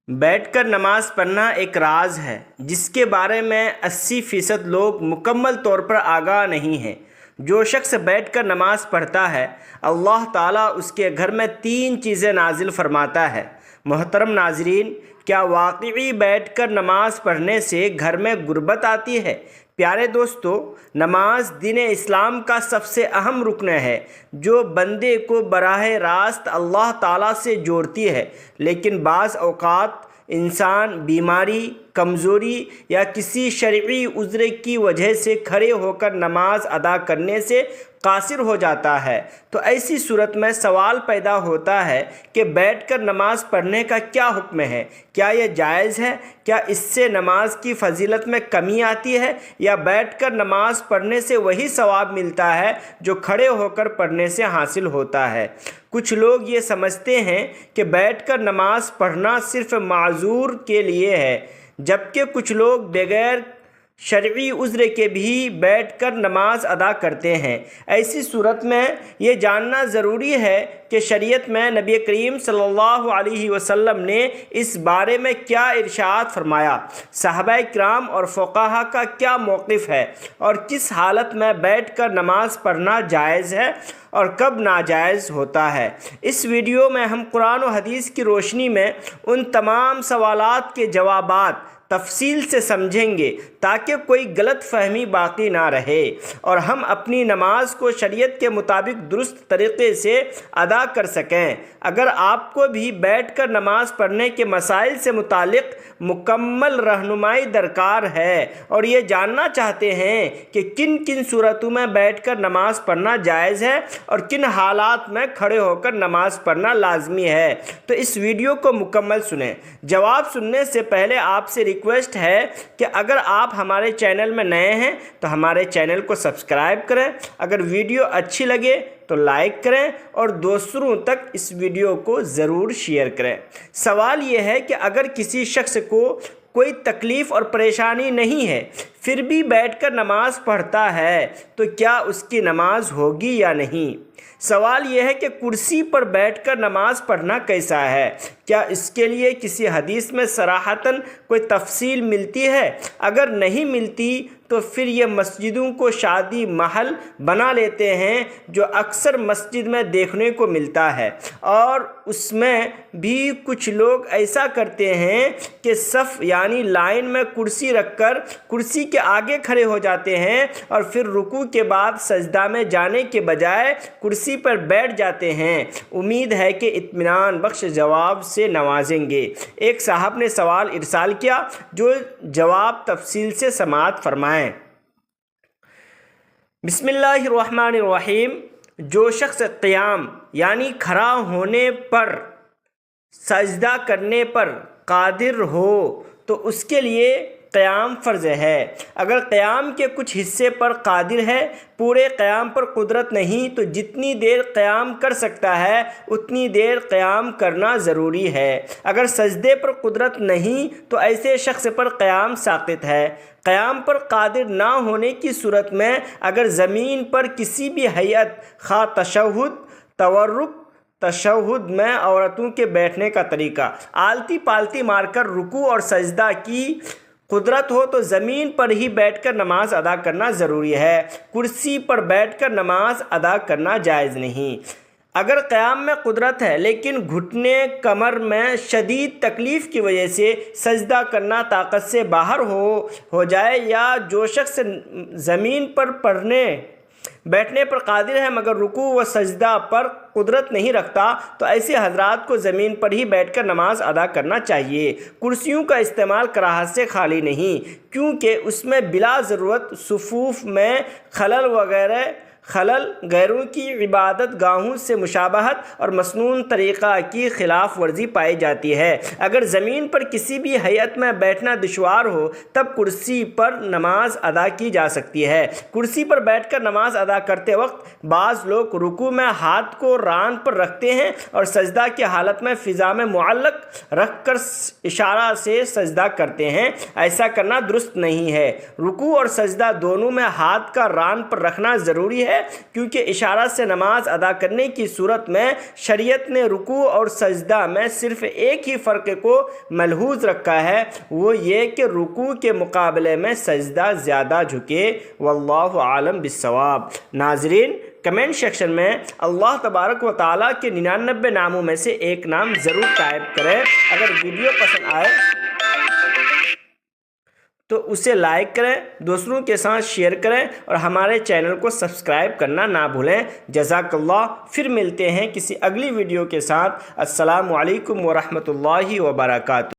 بیٹھ کر نماز پڑھنا ایک راز ہے جس کے بارے میں 80% لوگ مکمل طور پر آگاہ نہیں ہیں۔ جو شخص بیٹھ کر نماز پڑھتا ہے، اللہ تعالیٰ اس کے گھر میں 3 چیزیں نازل فرماتا ہے۔ محترم ناظرین، کیا واقعی بیٹھ کر نماز پڑھنے سے گھر میں غربت آتی ہے؟ پیارے دوستو، نماز دین اسلام کا سب سے اہم رکن ہے جو بندے کو براہ راست اللہ تعالیٰ سے جوڑتی ہے، لیکن بعض اوقات انسان بیماری، کمزوری یا کسی شرعی عذر کی وجہ سے کھڑے ہو کر نماز ادا کرنے سے قاصر ہو جاتا ہے۔ تو ایسی صورت میں سوال پیدا ہوتا ہے کہ بیٹھ کر نماز پڑھنے کا کیا حکم ہے؟ کیا یہ جائز ہے؟ کیا اس سے نماز کی فضیلت میں کمی آتی ہے، یا بیٹھ کر نماز پڑھنے سے وہی ثواب ملتا ہے جو کھڑے ہو کر پڑھنے سے حاصل ہوتا ہے؟ کچھ لوگ یہ سمجھتے ہیں کہ بیٹھ کر نماز پڑھنا صرف معذور کے لیے ہے، جبکہ کچھ لوگ بغیر شرعی عذر کے بھی بیٹھ کر نماز ادا کرتے ہیں۔ ایسی صورت میں یہ جاننا ضروری ہے کہ شریعت میں نبی کریم صلی اللہ علیہ وسلم نے اس بارے میں کیا ارشاد فرمایا، صحابہ کرام اور فقہا کا کیا موقف ہے، اور کس حالت میں بیٹھ کر نماز پڑھنا جائز ہے اور کب ناجائز ہوتا ہے۔ اس ویڈیو میں ہم قرآن و حدیث کی روشنی میں ان تمام سوالات کے جوابات تفصیل سے سمجھیں گے تاکہ کوئی غلط فہمی باقی نہ رہے اور ہم اپنی نماز کو شریعت کے مطابق درست طریقے سے ادا کر سکیں۔ اگر آپ کو بھی بیٹھ کر نماز پڑھنے کے مسائل سے متعلق مکمل رہنمائی درکار ہے اور یہ جاننا چاہتے ہیں کہ کن کن صورتوں میں بیٹھ کر نماز پڑھنا جائز ہے اور کن حالات میں کھڑے ہو کر نماز پڑھنا لازمی ہے، تو اس ویڈیو کو مکمل سنیں۔ جواب سننے سے پہلے آپ سے ریکویسٹ ہے کہ اگر آپ ہمارے چینل میں نئے ہیں تو ہمارے چینل کو سبسکرائب کریں، اگر ویڈیو اچھی لگے تو لائک کریں اور دوسروں تک اس ویڈیو کو ضرور شیئر کریں۔ سوال یہ ہے کہ اگر کسی شخص کو کوئی تکلیف اور پریشانی نہیں ہے پھر بھی بیٹھ کر نماز پڑھتا ہے تو کیا اس کی نماز ہوگی یا نہیں؟ سوال یہ ہے کہ کرسی پر بیٹھ کر نماز پڑھنا کیسا ہے؟ کیا اس کے لیے کسی حدیث میں صراحتاً کوئی تفصیل ملتی ہے؟ اگر نہیں ملتی تو پھر یہ مسجدوں کو شادی محل بنا لیتے ہیں، جو اکثر مسجد میں دیکھنے کو ملتا ہے، اور اس میں بھی کچھ لوگ ایسا کرتے ہیں کہ صف یعنی لائن میں کرسی رکھ کر کرسی کے آگے کھڑے ہو جاتے ہیں اور پھر رکوع کے بعد سجدہ میں جانے کے بجائے کرسی پر بیٹھ جاتے ہیں۔ امید ہے کہ اطمینان بخش جواب سے نوازیں گے۔ ایک صاحب نے سوال ارسال کیا جو جواب تفصیل سے سماعت فرمائیں۔ بسم اللہ الرحمن الرحیم۔ جو شخص قیام یعنی کھڑا ہونے پر سجدہ کرنے پر قادر ہو تو اس کے لیے قیام فرض ہے۔ اگر قیام کے کچھ حصے پر قادر ہے، پورے قیام پر قدرت نہیں، تو جتنی دیر قیام کر سکتا ہے اتنی دیر قیام کرنا ضروری ہے۔ اگر سجدے پر قدرت نہیں تو ایسے شخص پر قیام ساقط ہے۔ قیام پر قادر نہ ہونے کی صورت میں اگر زمین پر کسی بھی ہیئت، خواہ تشہد، تورک، تشہد میں عورتوں کے بیٹھنے کا طریقہ، آلتی پالتی مار کر رکوع اور سجدہ کی قدرت ہو تو زمین پر ہی بیٹھ کر نماز ادا کرنا ضروری ہے۔ کرسی پر بیٹھ کر نماز ادا کرنا جائز نہیں۔ اگر قیام میں قدرت ہے لیکن گھٹنے کمر میں شدید تکلیف کی وجہ سے سجدہ کرنا طاقت سے باہر ہو جائے، یا جو شخص زمین پر بیٹھنے پر قادر ہے مگر رکوع و سجدہ پر قدرت نہیں رکھتا، تو ایسے حضرات کو زمین پر ہی بیٹھ کر نماز ادا کرنا چاہیے۔ کرسیوں کا استعمال کراہت سے خالی نہیں، کیونکہ اس میں بلا ضرورت صفوف میں خلل، غیروں کی عبادت گاہوں سے مشابہت اور مسنون طریقہ کی خلاف ورزی پائی جاتی ہے۔ اگر زمین پر کسی بھی ہیئت میں بیٹھنا دشوار ہو تب کرسی پر نماز ادا کی جا سکتی ہے۔ کرسی پر بیٹھ کر نماز ادا کرتے وقت بعض لوگ رکوع میں ہاتھ کو ران پر رکھتے ہیں اور سجدہ کی حالت میں فضا میں معلق رکھ کر اشارہ سے سجدہ کرتے ہیں۔ ایسا کرنا درست نہیں ہے۔ رکوع اور سجدہ دونوں میں ہاتھ کا ران پر رکھنا ضروری ہے ہے کیونکہ اشارہ سے نماز ادا کرنے کی صورت میں شریعت نے رکوع اور سجدہ میں صرف ایک ہی فرق کو ملحوظ رکھا ہے، وہ یہ کہ رکوع کے مقابلے میں سجدہ زیادہ جھکے۔ واللہ عالم بالصواب۔ ناظرین، کمنٹ سیکشن میں اللہ تبارک و تعالیٰ کے 99 ناموں میں سے ایک نام ضرور ٹائپ کریں۔ اگر ویڈیو پسند آئے تو اسے لائک کریں، دوسروں کے ساتھ شیئر کریں اور ہمارے چینل کو سبسکرائب کرنا نہ بھولیں۔ جزاک اللہ۔ پھر ملتے ہیں کسی اگلی ویڈیو کے ساتھ۔ السلام علیکم ورحمۃ اللہ وبرکاتہ۔